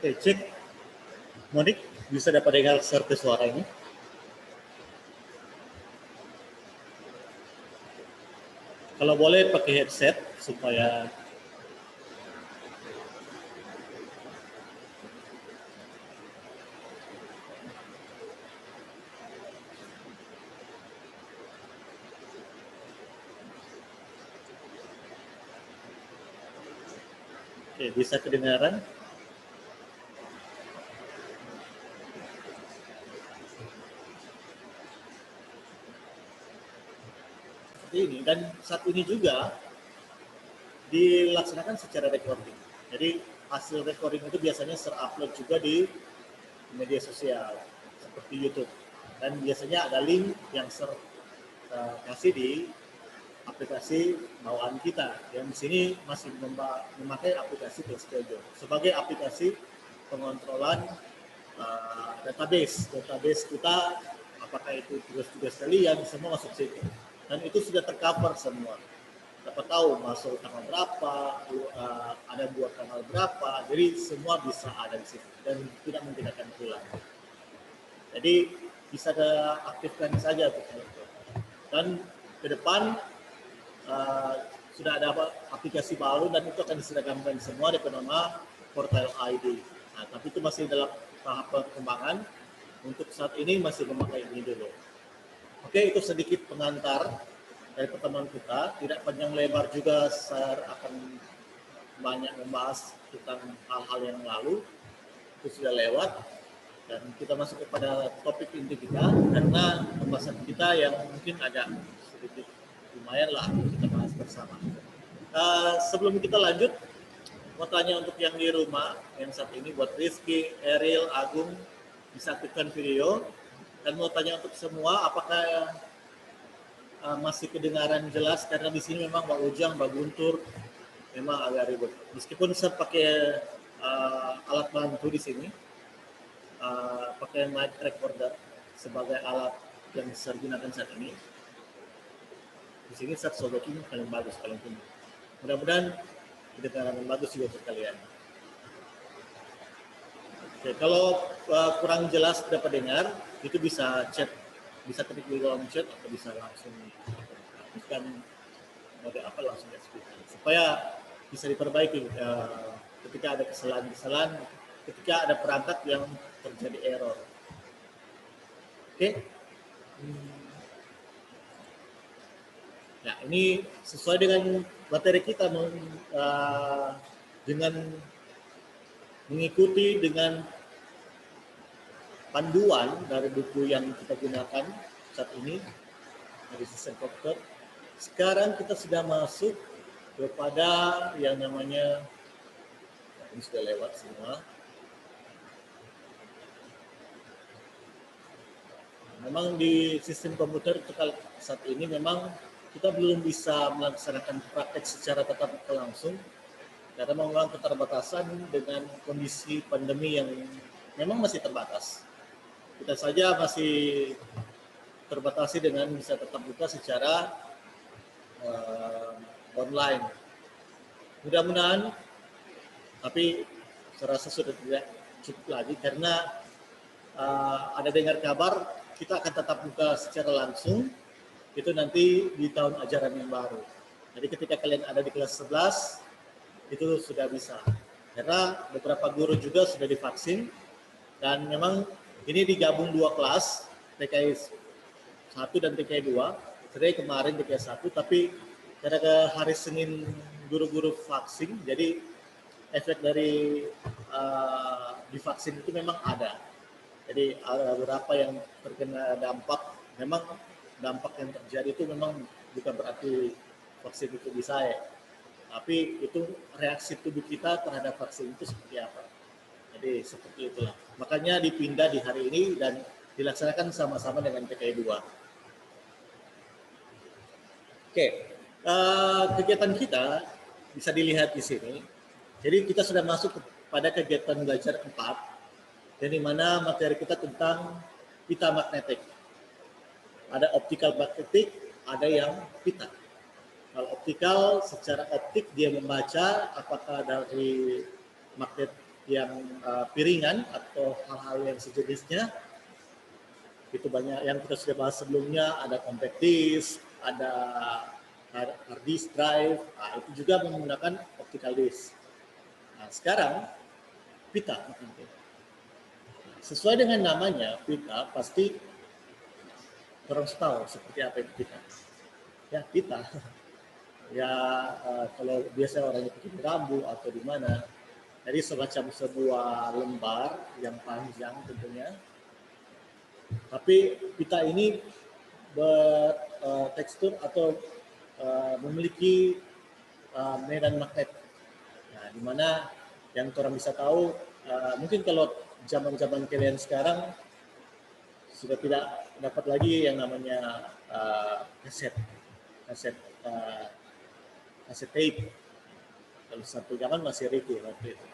Oke, cek. Monik, bisa dapat dengar serta suara ini? Kalau boleh pakai headset supaya oke, bisa kedengaran. Ini dan saat ini juga dilaksanakan secara recording. Jadi hasil recording itu biasanya terupload juga di media sosial seperti YouTube. Dan biasanya ada link yang kasih di aplikasi bawaan kita. Yang di sini masih memakai aplikasi Textdojo sebagai aplikasi pengontrolan database kita, apakah itu tugas-tugas kalian semua masuk situ. Dan itu sudah tercover semua. Dapat tahu masuk tanggal berapa, ada buat tanggal berapa, jadi semua bisa ada di situ dan tidak menggunakan pulang. Jadi bisa aktifkan saja itu. Dan ke depan sudah ada aplikasi baru dan itu akan diseragamkan semua dengan nama Portal ID. Nah, tapi itu masih dalam tahap perkembangan. Untuk saat ini masih memakai ini dulu. Oke, itu sedikit pengantar dari pertemuan kita. Tidak panjang lebar juga, saya akan banyak membahas tentang hal-hal yang lalu. Itu sudah lewat. Dan kita masuk kepada topik inti kita, karena pembahasan kita yang mungkin agak sedikit lumayan lah kita bahas bersama. Sebelum kita lanjut, mau tanya untuk yang di rumah, yang saat ini buat Rizky, Eril, Agung, bisa aktifkan video. Dan mau tanya untuk semua, apakah masih kedengaran jelas? Karena di sini memang Mbak Ujang, Mbak Guntur, memang agak ribet. Meskipun saya pakai alat bantu di sini, pakai mic recorder sebagai alat yang saya gunakan saat ini. Di sini saya sodokin paling bagus, paling tinggi. Mudah-mudahan kedengaran yang bagus juga untuk kalian. Oke, kalau kurang jelas dapat dengar, itu bisa chat, bisa ketik di kolom chat atau bisa langsung aktifkan mode apa langsung explain supaya bisa diperbaiki ketika ada kesalahan-kesalahan, ketika ada perangkat yang terjadi error. Oke. Nah, ini sesuai dengan materi kita dengan mengikuti dengan panduan dari buku yang kita gunakan saat ini dari sistem komputer. Sekarang kita sudah masuk kepada yang namanya, ini sudah lewat semua. Memang di sistem komputer saat ini memang kita belum bisa melaksanakan praktek secara tatap muka langsung karena memang keterbatasan dengan kondisi pandemi yang memang masih terbatas. Kita saja masih terbatasi dengan bisa tatap muka secara online. Mudah-mudahan, tapi saya rasa sudah tidak cukup lagi karena ada dengar kabar kita akan tatap muka secara langsung itu nanti di tahun ajaran yang baru. Jadi ketika kalian ada di kelas 11 itu sudah bisa. Karena beberapa guru juga sudah divaksin dan memang ini digabung dua kelas, TKI 1 dan TKI 2. Saya kemarin TKI 1, tapi karena ke hari Senin guru-guru vaksin, jadi efek dari divaksin itu memang ada. Jadi ada beberapa yang terkena dampak, memang dampak yang terjadi itu memang bukan berarti vaksin itu bisa ya. Tapi itu reaksi tubuh kita terhadap vaksin itu seperti apa. Jadi seperti itulah. Makanya dipindah di hari ini dan dilaksanakan sama-sama dengan TKI 2. Oke, kegiatan kita bisa dilihat di sini. Jadi kita sudah masuk pada kegiatan belajar 4, dan di mana materi kita tentang pita magnetik. Ada optical magnetik, ada yang pita. Kalau optikal, secara optik dia membaca apakah dari magnet yang piringan atau hal-hal yang sejenisnya. Itu banyak yang kita sudah bahas sebelumnya, ada compact disk, ada hard disk drive, itu juga menggunakan optical disk. Nah, sekarang pita. Sesuai dengan namanya, pita pasti orang tahu seperti apa itu pita. Ya, pita. Ya, kalau biasa orang itu di rambu atau di mana. Jadi semacam sebuah lembar yang panjang tentunya. Tapi pita ini bertekstur atau memiliki medan magnet. Nah, di mana yang orang bisa tahu, mungkin kalau zaman-zaman kalian sekarang sudah tidak dapat lagi yang namanya kaset tape. Kalau satu zaman masih Ricky waktu itu.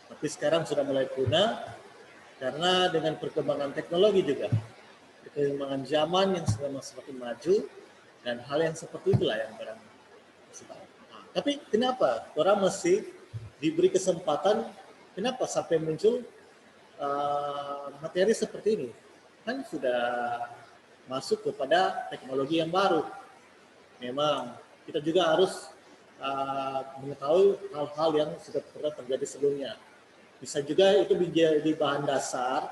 Tapi sekarang sudah mulai punah karena dengan perkembangan teknologi juga, perkembangan zaman yang semakin maju, dan hal yang seperti itulah yang orang masih tahu. Nah, tapi kenapa orang masih diberi kesempatan, kenapa sampai muncul materi seperti ini? Kan sudah masuk kepada teknologi yang baru. Memang kita juga harus mengetahui hal-hal yang sudah pernah terjadi sebelumnya. Bisa juga itu menjadi bahan dasar,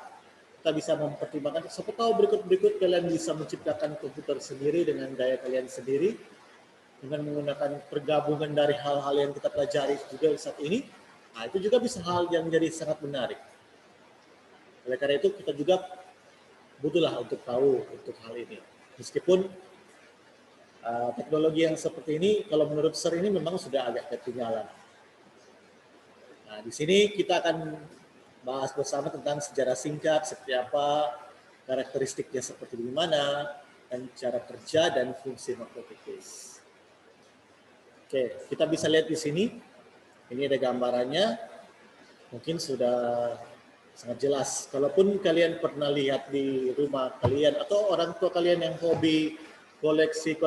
kita bisa mempertimbangkan, siapa tahu berikut kalian bisa menciptakan komputer sendiri dengan gaya kalian sendiri, dengan menggunakan pergabungan dari hal-hal yang kita pelajari juga saat ini. Nah, itu juga bisa hal yang jadi sangat menarik. Oleh karena itu kita juga butuhlah untuk tahu untuk hal ini. Meskipun teknologi yang seperti ini, kalau menurut Sir ini memang sudah agak ketinggalan. Nah, di sini kita akan bahas bersama tentang sejarah singkat, seperti apa, karakteristiknya seperti di mana, dan cara kerja dan fungsi makrotikis. Oke, kita bisa lihat di sini. Ini ada gambarannya. Mungkin sudah sangat jelas. Kalaupun kalian pernah lihat di rumah kalian atau orang tua kalian yang hobi koleksi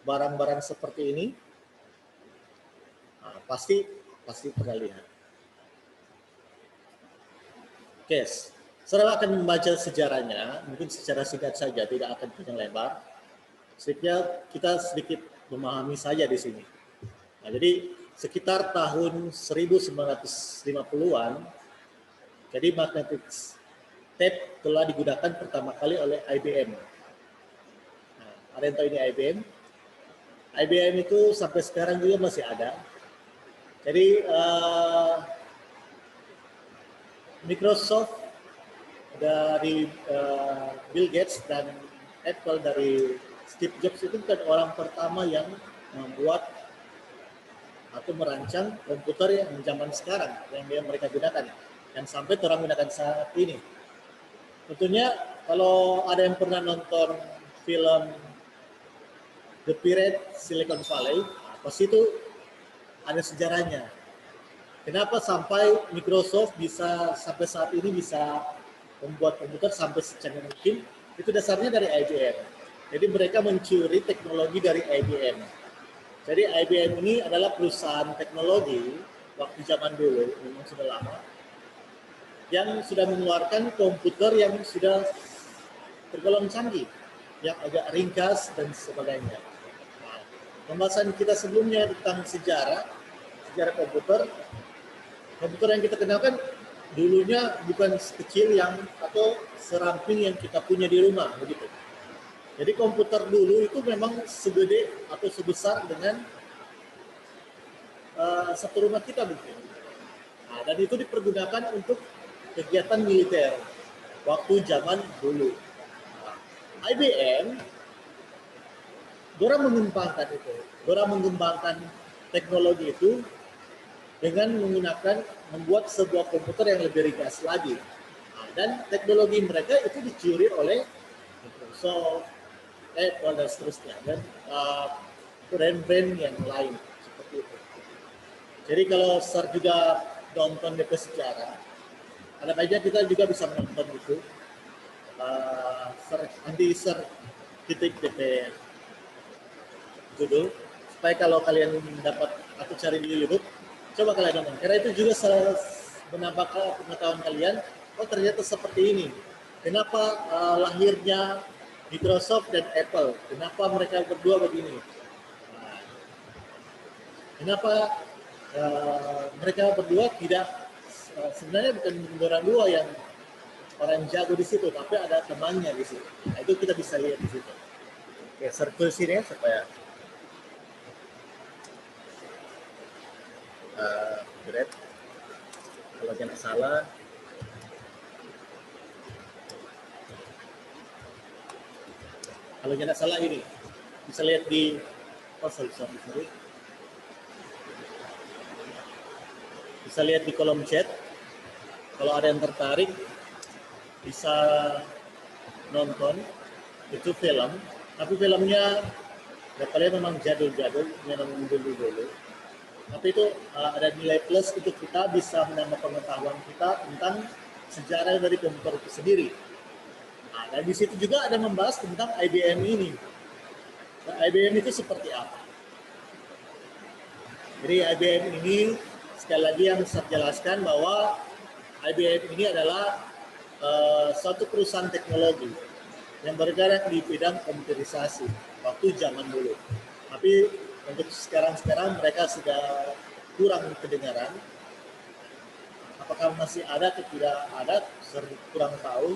barang-barang seperti ini, pasti pernah lihat. Oke, saya akan membaca sejarahnya, mungkin secara singkat saja, tidak akan panjang lebar. Sehingga kita sedikit memahami saja di sini. Nah, jadi sekitar tahun 1950-an, jadi magnetic tape telah digunakan pertama kali oleh IBM. Nah, ada yang tahu ini IBM? IBM itu sampai sekarang juga masih ada. Jadi Microsoft dari Bill Gates dan Apple dari Steve Jobs itu kan orang pertama yang membuat atau merancang komputer yang zaman sekarang yang mereka gunakan, yang sampai orang gunakan saat ini. Tentunya kalau ada yang pernah nonton film The Pirate Silicon Valley, pasti itu ada sejarahnya. Kenapa sampai Microsoft bisa sampai saat ini bisa membuat komputer sampai secanggih mungkin? Itu dasarnya dari IBM. Jadi mereka mencuri teknologi dari IBM. Jadi IBM ini adalah perusahaan teknologi waktu zaman dulu, memang sudah lama, yang sudah mengeluarkan komputer yang sudah tergolong canggih, yang agak ringkas dan sebagainya. Nah, pembahasan kita sebelumnya tentang sejarah komputer yang kita kenal kan dulunya bukan sekecil yang atau seramping yang kita punya di rumah begitu. Jadi komputer dulu itu memang segede atau sebesar dengan satu rumah kita mungkin. Nah, dan itu dipergunakan untuk kegiatan militer waktu zaman dulu. Nah, IBM, dorang mengembangkan teknologi itu dengan membuat sebuah komputer yang lebih ringkas lagi. Nah, dan teknologi mereka itu dicuri oleh Microsoft, Apple dan seterusnya, dan brand-brand yang lain seperti itu. Jadi kalau Sir juga nonton DP sejarah, ada baiknya kita juga bisa menonton itu. Nanti Sir titik DP judul, supaya kalau kalian dapat atau cari di YouTube, Coba kalian nonton, karena itu juga menambah pengetahuan kalian, oh ternyata seperti ini. Kenapa lahirnya Microsoft dan Apple? Kenapa mereka berdua begini? Nah, kenapa mereka berdua tidak sebenarnya bukan orang dua yang orang jago di situ, tapi ada temannya di situ. Nah, itu kita bisa lihat di situ. Oke, circle sini ya supaya great. Kalau tidak salah, ini bisa lihat di sorry. Bisa lihat di kolom chat. Kalau ada yang tertarik bisa nonton itu film, tapi filmnya ya kalian memang jadul-jadul, memang dulu. Tapi itu ada nilai plus untuk kita bisa menambah pengetahuan kita tentang sejarah dari komputer itu sendiri. Nah, dan di situ juga ada membahas tentang IBM ini. Nah, IBM itu seperti apa? Jadi IBM ini sekali lagi yang saya jelaskan bahwa IBM ini adalah suatu perusahaan teknologi yang bergerak di bidang komputerisasi waktu zaman dulu. Tapi untuk sekarang mereka sudah kurang kedengaran. Apakah masih ada atau tidak ada, kurang tahu.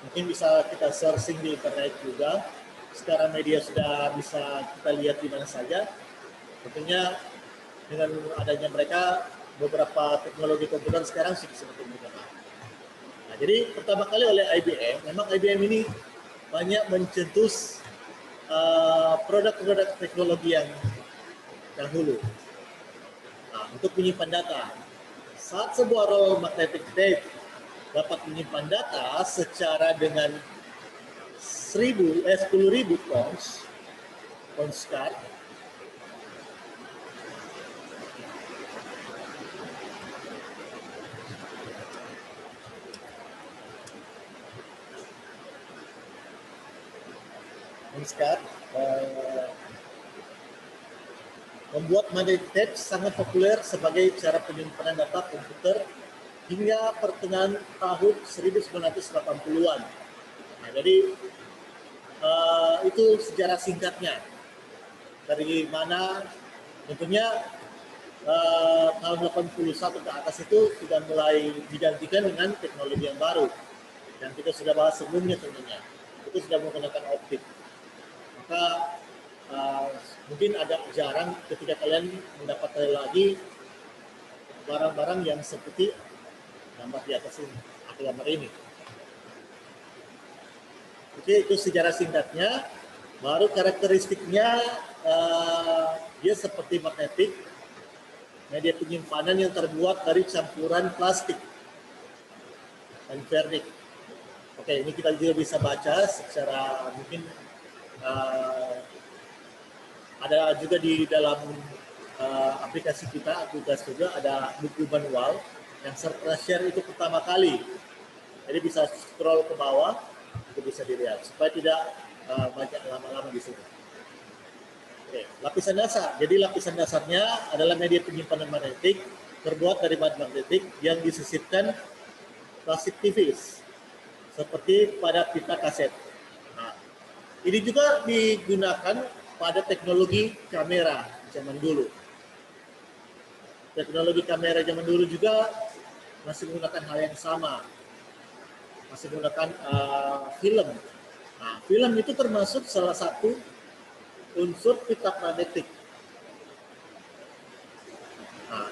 Mungkin bisa kita searching di internet juga. Sekarang media sudah bisa kita lihat di mana saja. Tentunya dengan adanya mereka, beberapa teknologi komputer sekarang sudah seperti mereka. Nah, jadi pertama kali oleh IBM, memang IBM ini banyak mencetus produk-produk teknologi yang dahulu. Nah, untuk menyimpan data, saat sebuah roll magnetic tape dapat menyimpan data secara dengan 10.000 postcard, membuat magnetic tape sangat populer sebagai cara penyimpanan data komputer hingga pertengahan tahun 1980-an. Nah, jadi itu sejarah singkatnya. Dari mana tentunya tahun 81 ke atas itu sudah mulai digantikan dengan teknologi yang baru. Dan kita sudah bahas sebelumnya tentunya. Itu sudah menggunakan optik. Maka mungkin agak jarang ketika kalian mendapatkan lagi barang-barang yang seperti gambar di atas ini atau gambar ini. Oke, itu sejarah singkatnya. Baru karakteristiknya dia seperti magnetik, media penyimpanan yang terbuat dari campuran plastik dan vernik. Oke, ini kita juga bisa baca secara mungkin ada juga di dalam aplikasi kita, juga ada buku manual yang serta share itu pertama kali. Jadi bisa scroll ke bawah, itu bisa dilihat supaya tidak banyak lama-lama di sini. Oke, lapisan dasar. Jadi lapisan dasarnya adalah media penyimpanan magnetik terbuat dari bahan magnetik yang disisipkan plastik tipis seperti pada pita kaset. Nah, ini juga digunakan pada teknologi kamera zaman dulu. Teknologi kamera zaman dulu juga masih menggunakan hal yang sama, masih menggunakan film. Nah, film itu termasuk salah satu unsur pita magnetik. Nah,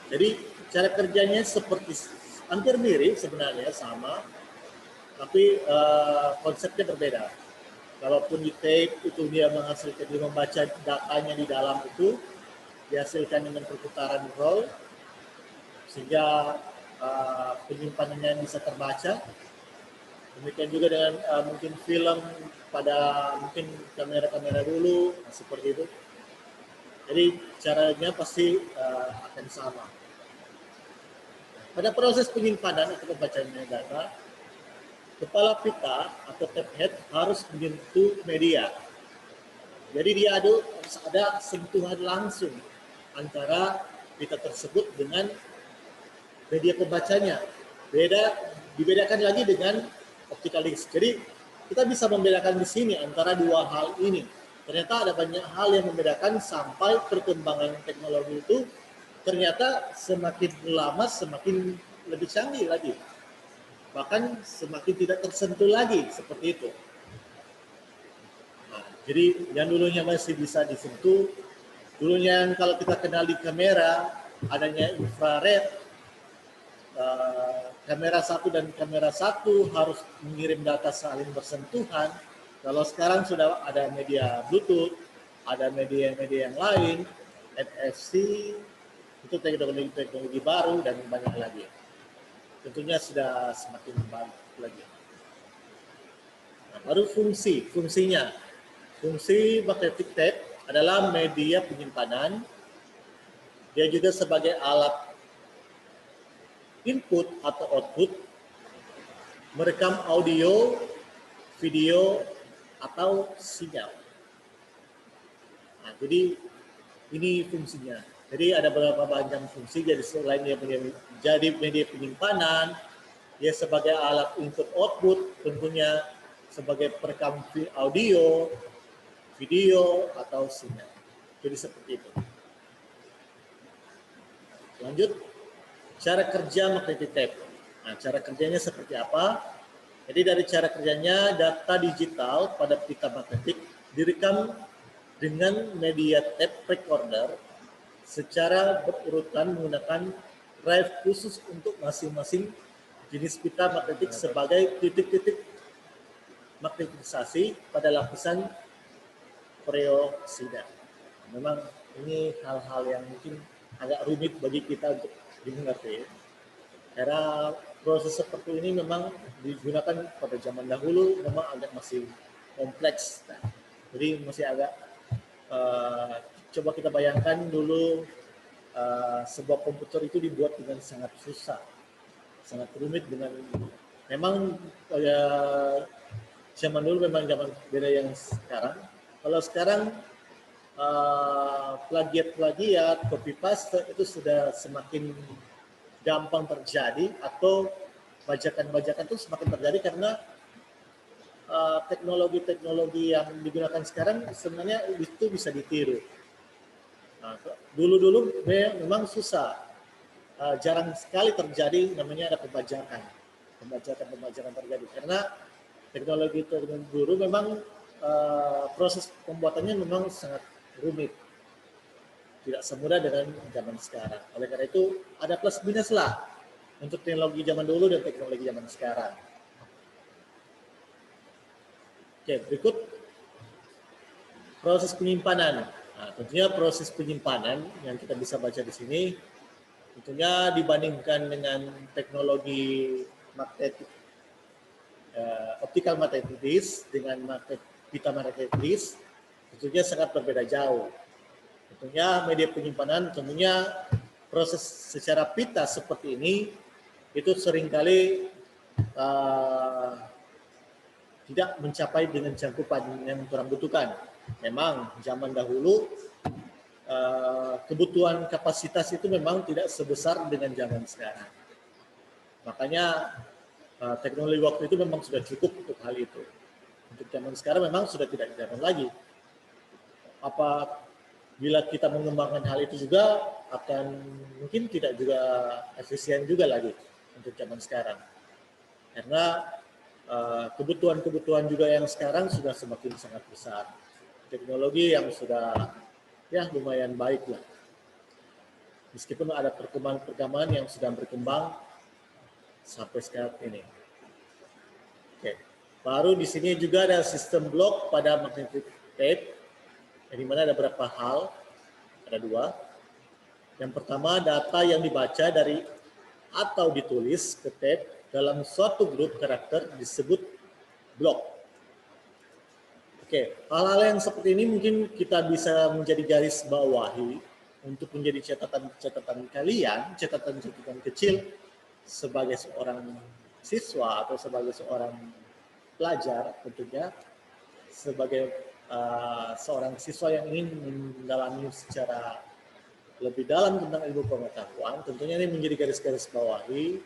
jadi cara kerjanya seperti hampir mirip sebenarnya sama, tapi konsepnya berbeda. Kalaupun di tape itu dia menghasilkan, dia membaca datanya di dalam itu, dihasilkan dengan perputaran roll, sehingga penyimpanannya bisa terbaca. Demikian juga dengan mungkin film pada mungkin kamera-kamera dulu, seperti itu. Jadi caranya pasti akan sama. Pada proses penyimpanan atau pembacaan data, kepala pita atau tape head harus menyentuh media. Jadi dia harus ada sentuhan langsung antara pita tersebut dengan media pembacanya. Dibedakan lagi dengan optical disc. Jadi kita bisa membedakan di sini antara dua hal ini. Ternyata ada banyak hal yang membedakan sampai perkembangan teknologi itu ternyata semakin lama semakin lebih canggih lagi. Bahkan semakin tidak tersentuh lagi seperti itu. Nah, jadi yang dulunya masih bisa disentuh, dulunya kalau kita kenal di kamera adanya infrared, kamera satu dan kamera satu harus mengirim data saling bersentuhan. Kalau sekarang sudah ada media Bluetooth, ada media-media yang lain, NFC, itu teknologi baru dan banyak lagi. Tentunya sudah semakin baik lagi. Nah, baru fungsinya. Fungsi magnetic tape adalah media penyimpanan. Dia juga sebagai alat input atau output, merekam audio, video, atau sinyal. Nah, jadi ini fungsinya. Jadi ada beberapa macam fungsi. Jadi selain dia menjadi media penyimpanan, dia sebagai alat input output, tentunya sebagai perekam audio, video, atau sinyal. Jadi seperti itu. Lanjut, cara kerja magnetic tape. Nah, cara kerjanya seperti apa? Jadi dari cara kerjanya, data digital pada pita magnetik direkam dengan media tape recorder secara berurutan menggunakan drive khusus untuk masing-masing jenis pita magnetik sebagai titik-titik magnetisasi pada lapisan peroksida. Memang ini hal-hal yang mungkin agak rumit bagi kita untuk dimengerti. Karena proses seperti ini memang digunakan pada zaman dahulu memang agak masih kompleks. Jadi masih agak coba kita bayangkan dulu sebuah komputer itu dibuat dengan sangat susah, sangat rumit dengan memang zaman dulu memang zaman beda yang sekarang. Kalau sekarang plagiat, copy paste itu sudah semakin gampang terjadi atau bajakan-bajakan itu semakin terjadi karena teknologi-teknologi yang digunakan sekarang sebenarnya itu bisa ditiru. Nah, dulu-dulu memang susah, jarang sekali terjadi namanya ada pembajakan terjadi karena teknologi dulu memang proses pembuatannya memang sangat rumit. Tidak semudah dengan zaman sekarang. Oleh karena itu, ada plus minus lah untuk teknologi zaman dulu dan teknologi zaman sekarang. Oke, berikut proses penyimpanan. Nah, tentunya proses penyimpanan yang kita bisa baca di sini, tentunya dibandingkan dengan teknologi magnetic, optical magnetic disk dengan pita magnetic disk, tentunya sangat berbeda jauh. Tentunya media penyimpanan, tentunya proses secara pita seperti ini itu seringkali tidak mencapai dengan cakupan yang kurang butuhkan. Memang zaman dahulu kebutuhan kapasitas itu memang tidak sebesar dengan zaman sekarang. Makanya teknologi waktu itu memang sudah cukup untuk hal itu. Untuk zaman sekarang memang sudah tidak zaman lagi. Bila kita mengembangkan hal itu juga akan mungkin tidak juga efisien juga lagi untuk zaman sekarang. Karena kebutuhan-kebutuhan juga yang sekarang sudah semakin sangat besar. Teknologi yang sudah ya lumayan baik lah. Meskipun ada perkembangan yang sudah berkembang sampai sekarang ini. Oke. Baru di sini juga ada sistem blok pada magnetic tape. Di mana ada beberapa hal, ada dua. Yang pertama, data yang dibaca dari atau ditulis ke tape dalam suatu grup karakter disebut blok. Oke, hal-hal yang seperti ini mungkin kita bisa menjadi garis bawahi untuk menjadi catatan kalian, catatan kecil sebagai seorang siswa atau sebagai seorang pelajar tentunya, sebagai seorang siswa yang ingin mendalami secara lebih dalam tentang ilmu pengetahuan, tentunya ini menjadi garis-garis bawahi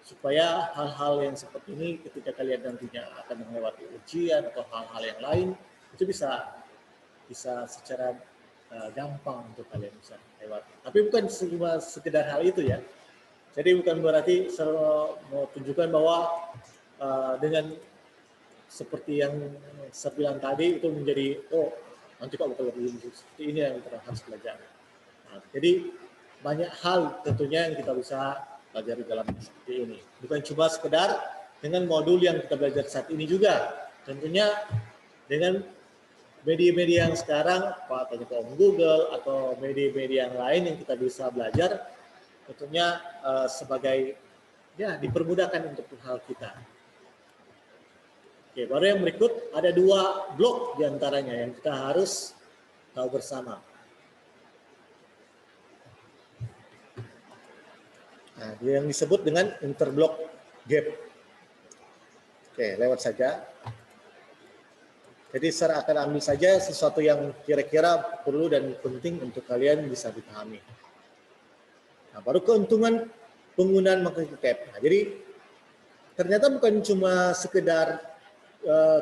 supaya hal-hal yang seperti ini ketika kalian nantinya akan melewati ujian atau hal-hal yang lain itu bisa secara gampang untuk kalian bisa lewati. Tapi bukan cuma sekedar hal itu ya. Jadi bukan berarti mau tunjukkan bahwa dengan seperti yang saya bilang tadi itu menjadi nanti kok bakal lebih seperti ini yang kita harus pelajari. Nah, jadi banyak hal tentunya yang kita bisa pelajari dalam seperti ini. Bukan cuma sekedar dengan modul yang kita belajar saat ini juga. Tentunya dengan media-media yang sekarang, contohnya Google atau media-media yang lain yang kita bisa belajar, tentunya sebagai ya dipermudahkan untuk hal kita. Oke, baru yang berikut ada 2 blok diantaranya yang kita harus tahu bersama. Nah, yang disebut dengan interblock gap. Oke, lewat saja. Jadi saya akan ambil saja sesuatu yang kira-kira perlu dan penting untuk kalian bisa dipahami. Nah, baru keuntungan penggunaan magnetic tape. Nah, jadi ternyata bukan cuma sekedar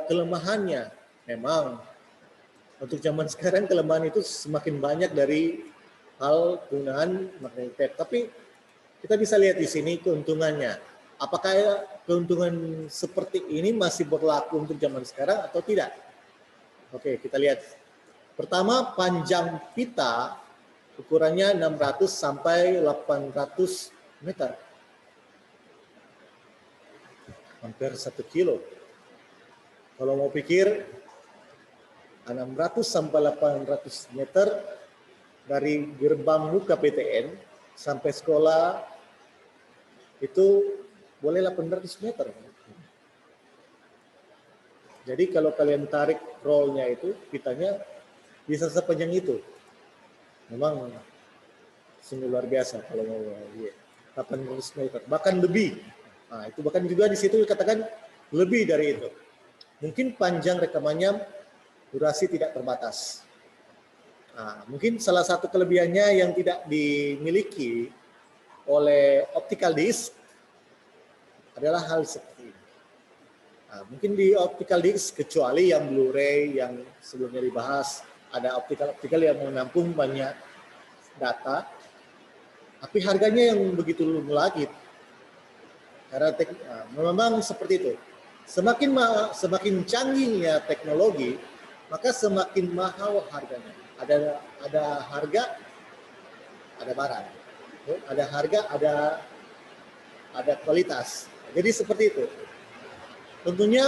kelemahannya. Memang untuk zaman sekarang kelemahan itu semakin banyak dari hal penggunaan magnetic tape. Tapi kita bisa lihat di sini keuntungannya. Apakah keuntungan seperti ini masih berlaku untuk zaman sekarang atau tidak? Oke, kita lihat. Pertama, panjang pita ukurannya 600 sampai 800 meter. Hampir 1 kilo. Kalau mau pikir 600 sampai 800 meter dari gerbang muka PTN sampai sekolah itu boleh 800 meter. Jadi kalau kalian tarik rollnya itu, pitanya bisa sepanjang itu. Memang sungguh luar biasa kalau mau lihat 800 meter, bahkan lebih. Nah, itu bahkan juga di situ dikatakan lebih dari itu. Mungkin panjang rekamannya durasi tidak terbatas. Nah, mungkin salah satu kelebihannya yang tidak dimiliki oleh optical disc adalah hal seperti ini. Nah, mungkin di optical disc kecuali yang Blu-ray yang sebelumnya dibahas, ada optical yang menampung banyak data, tapi harganya yang begitu melagit. Karena memang seperti itu. Semakin canggihnya teknologi, maka semakin mahal harganya. Ada harga, ada barang. Ada harga, ada kualitas. Jadi seperti itu. Tentunya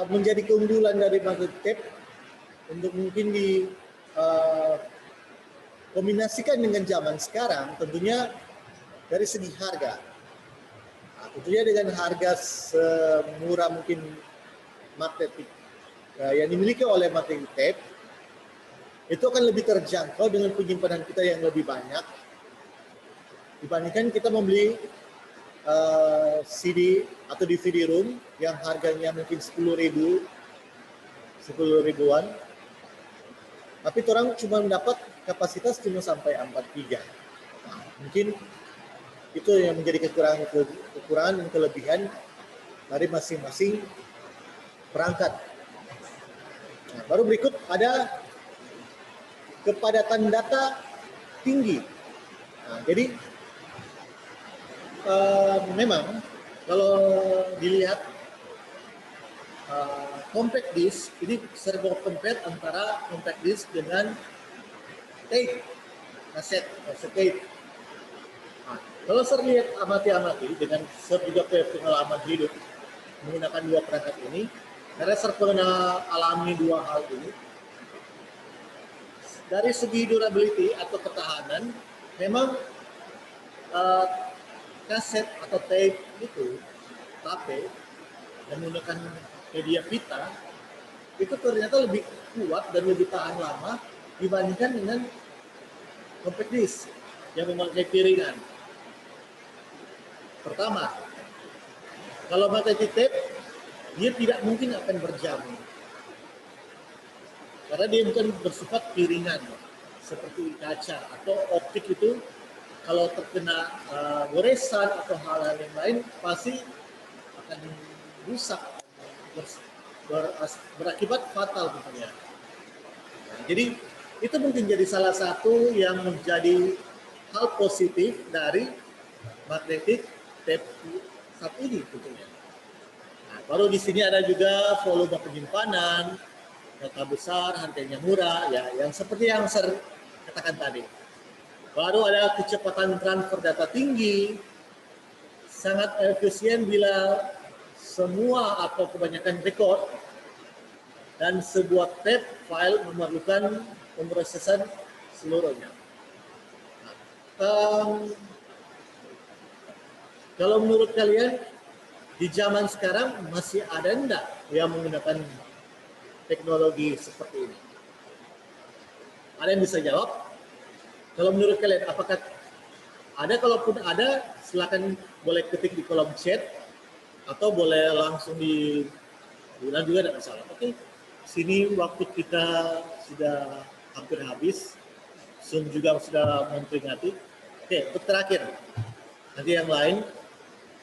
menjadi keunggulan dari magnetic tape untuk mungkin kombinasikan dengan zaman sekarang, tentunya dari segi harga. Nah, tentunya dengan harga semurah mungkin magnetic yang dimiliki oleh magnetic tape, itu akan lebih terjangkau dengan penyimpanan kita yang lebih banyak dibandingkan kita membeli CD atau DVD room yang harganya mungkin 10.000-an, tapi orang cuma mendapat kapasitas cuma sampai 43. Nah, mungkin itu yang menjadi kekurangan dan kelebihan dari masing-masing perangkat. Nah, baru berikut ada kepadatan data tinggi. Nah, jadi memang kalau dilihat compact disc ini serba compare antara compact disc dengan tape, kaset tape. Nah, kalau saya lihat amati dengan saya juga pengalaman hidup menggunakan 2 perangkat ini, karena saya pernah alami 2 hal ini. Dari segi durability atau ketahanan, memang kaset atau tape itu, tape yang menggunakan media pita itu ternyata lebih kuat dan lebih tahan lama dibandingkan dengan compact disc yang memakai piringan. Pertama, kalau magnetic tape dia tidak mungkin akan berjamur karena dia bukan bersifat piringan seperti kaca atau optik itu kalau terkena goresan atau hal-hal yang lain pasti akan rusak, berakibat fatal tentunya. Nah, jadi itu mungkin jadi salah satu yang menjadi hal positif dari magnetic tape saat ini tentunya. Nah, baru di sini ada juga volume penyimpanan, data besar, harganya murah, ya, yang seperti yang saya katakan tadi. Baru ada kecepatan transfer data tinggi, sangat efisien bila semua atau kebanyakan record dan sebuah tape file memerlukan pemrosesan seluruhnya. Kalau menurut kalian di zaman sekarang masih ada enggak yang menggunakan teknologi seperti ini? Ada yang bisa jawab? Kalau menurut kalian apakah ada? Kalaupun ada, silakan boleh ketik di kolom chat atau boleh langsung di bilang juga, tidak masalah. Oke, sini waktu kita sudah hampir habis. Zoom juga sudah memperingati. Oke, untuk terakhir. Nanti yang lain.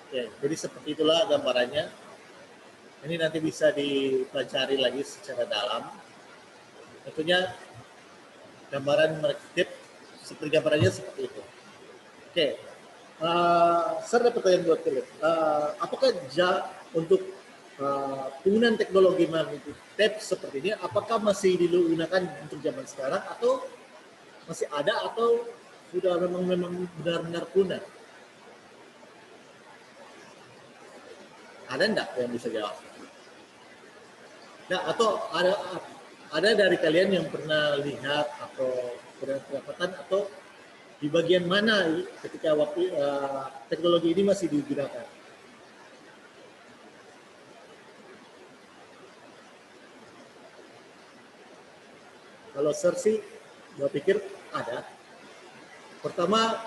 Oke, jadi seperti itulah gambarannya. Ini nanti bisa dipelajari lagi secara dalam. Tentunya gambaran market seperti gambarannya seperti itu. Oke, saya ada pertanyaan buat kalian. Apakah untuk penggunaan teknologi magnetic tape seperti ini, apakah masih digunakan untuk zaman sekarang atau masih ada atau sudah memang benar-benar punah? Ada enggak yang bisa jawab? Nah, atau ada dari kalian yang pernah lihat atau pernah kedapatan atau di bagian mana ketika waktu teknologi ini masih digunakan? Kalau saya sih, gue pikir ada. Pertama,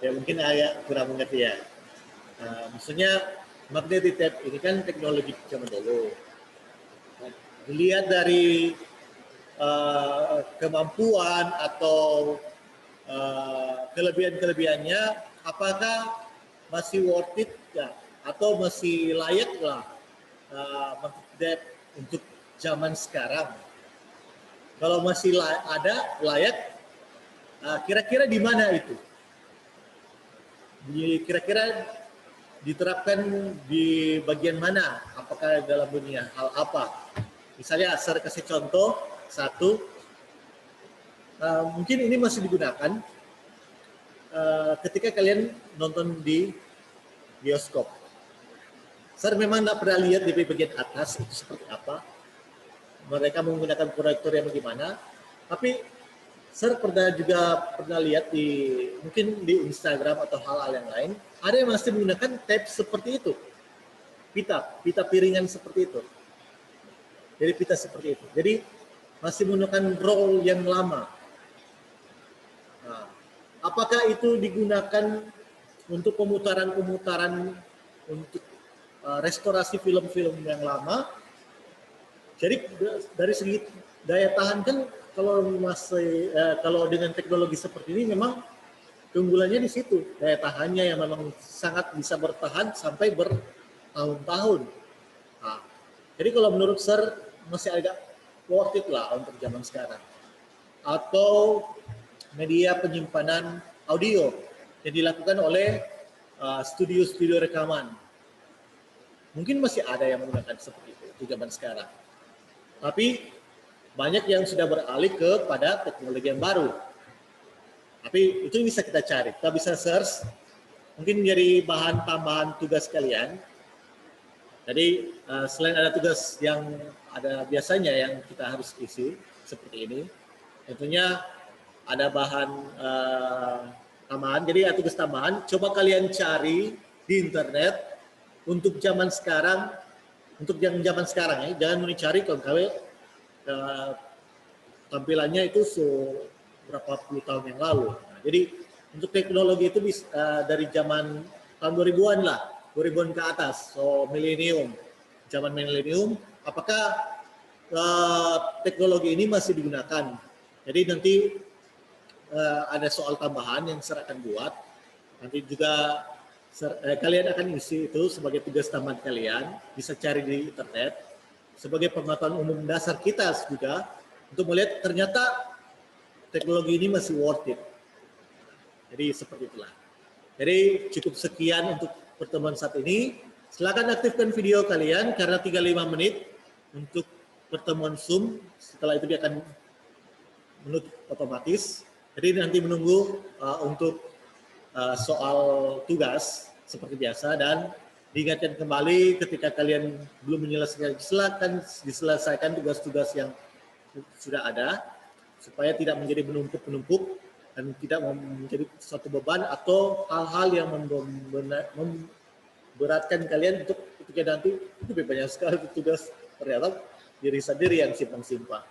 ya mungkin agak kurang mengerti ya. Maksudnya magnetic tape ini kan teknologi zaman dulu. Dilihat dari kemampuan atau kelebihan-kelebihannya, apakah masih worth it ya, atau masih layak lah magnetic tape untuk zaman sekarang? Kalau masih ada layak, kira-kira di mana itu? Kira-kira diterapkan di bagian mana? Apakah dalam dunia hal apa? Misalnya saya kasih contoh satu, mungkin ini masih digunakan ketika kalian nonton di bioskop. Saya memang tidak pernah lihat di bagian atas itu seperti apa. Mereka menggunakan proyektor yang bagaimana, tapi saya pernah lihat mungkin di Instagram atau hal-hal yang lain, ada yang masih menggunakan tape seperti itu, pita piringan seperti itu. Jadi pita seperti itu. Jadi masih menggunakan roll yang lama. Nah, apakah itu digunakan untuk pemutaran untuk restorasi film-film yang lama? Jadi dari segi daya tahan kan kalau dengan teknologi seperti ini memang keunggulannya di situ, daya tahannya yang memang sangat bisa bertahan sampai bertahun-tahun. Nah, jadi kalau menurut saya masih agak worth it lah untuk zaman sekarang. Atau media penyimpanan audio yang dilakukan oleh studio-studio rekaman. Mungkin masih ada yang menggunakan seperti itu di zaman sekarang. Tapi banyak yang sudah beralih kepada teknologi yang baru. Tapi itu bisa kita cari, kita bisa search, mungkin menjadi bahan tambahan tugas kalian. Jadi selain ada tugas yang ada biasanya yang kita harus isi seperti ini, tentunya ada bahan tambahan. Jadi ada tugas tambahan, coba kalian cari di internet untuk zaman sekarang, untuk yang zaman sekarang ya, jangan mencari kalau tampilannya itu berapa puluh tahun yang lalu. Nah, jadi untuk teknologi itu dari zaman tahun 2000-an lah, 2000-an ke atas, so milenium, zaman milenium, apakah teknologi ini masih digunakan. Jadi nanti ada soal tambahan yang Sir akan buat. Nanti juga kalian akan isi itu sebagai tugas tambahan kalian. Bisa cari di internet. Sebagai pengetahuan umum dasar kita juga untuk melihat ternyata teknologi ini masih worth it. Jadi seperti itulah. Jadi cukup sekian untuk pertemuan saat ini. Silakan aktifkan video kalian karena 35 menit untuk pertemuan Zoom. Setelah itu dia akan menutup otomatis. Jadi nanti menunggu untuk soal tugas seperti biasa, dan diingatkan kembali ketika kalian belum menyelesaikan, silakan diselesaikan tugas-tugas yang sudah ada supaya tidak menjadi menumpuk-menumpuk dan tidak menjadi suatu beban atau hal-hal yang memberatkan kalian untuk ketika nanti lebih banyak sekali tugas, ternyata diri sendiri yang simpang-simpang.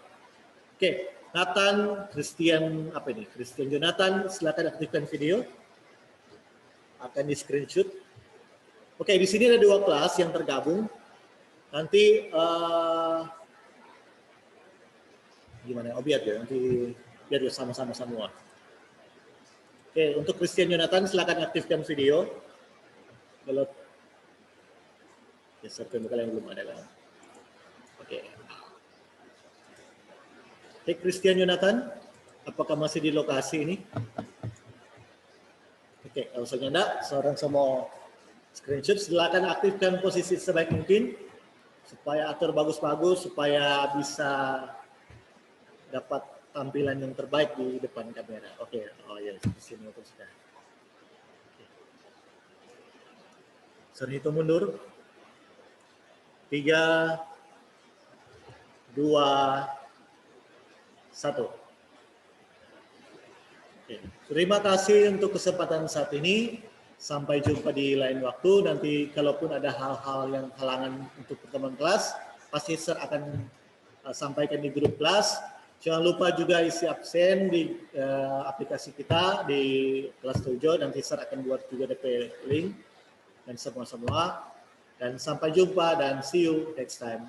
Oke, Nathan, Christian Jonathan, silakan aktifkan video. Akan di screenshot. Oke, di sini ada 2 kelas yang tergabung. Nanti gimana? Biar ya, nanti biar sama-sama semua. Oke, untuk Christian Jonathan silakan aktifkan video. Kalau server kalian belum ada kan? Oke. Oke, Christian Jonathan, apakah masih di lokasi ini? Oke, kalau misalnya enggak, seorang semua screenshot, silakan aktifkan posisi sebaik mungkin supaya atur bagus-bagus, supaya bisa dapat tampilan yang terbaik di depan kamera. Oke, oh ya, di sini itu sudah. Seri itu mundur. 3, 2, 1. Oke. Terima kasih untuk kesempatan saat ini. Sampai jumpa di lain waktu. Nanti kalaupun ada hal-hal yang halangan untuk pertemuan kelas, pasti Sir akan sampaikan di grup kelas. Jangan lupa juga isi absen di aplikasi kita di kelas 7. Nanti Sir akan buat juga DP link dan semua-semua. Dan sampai jumpa dan see you next time.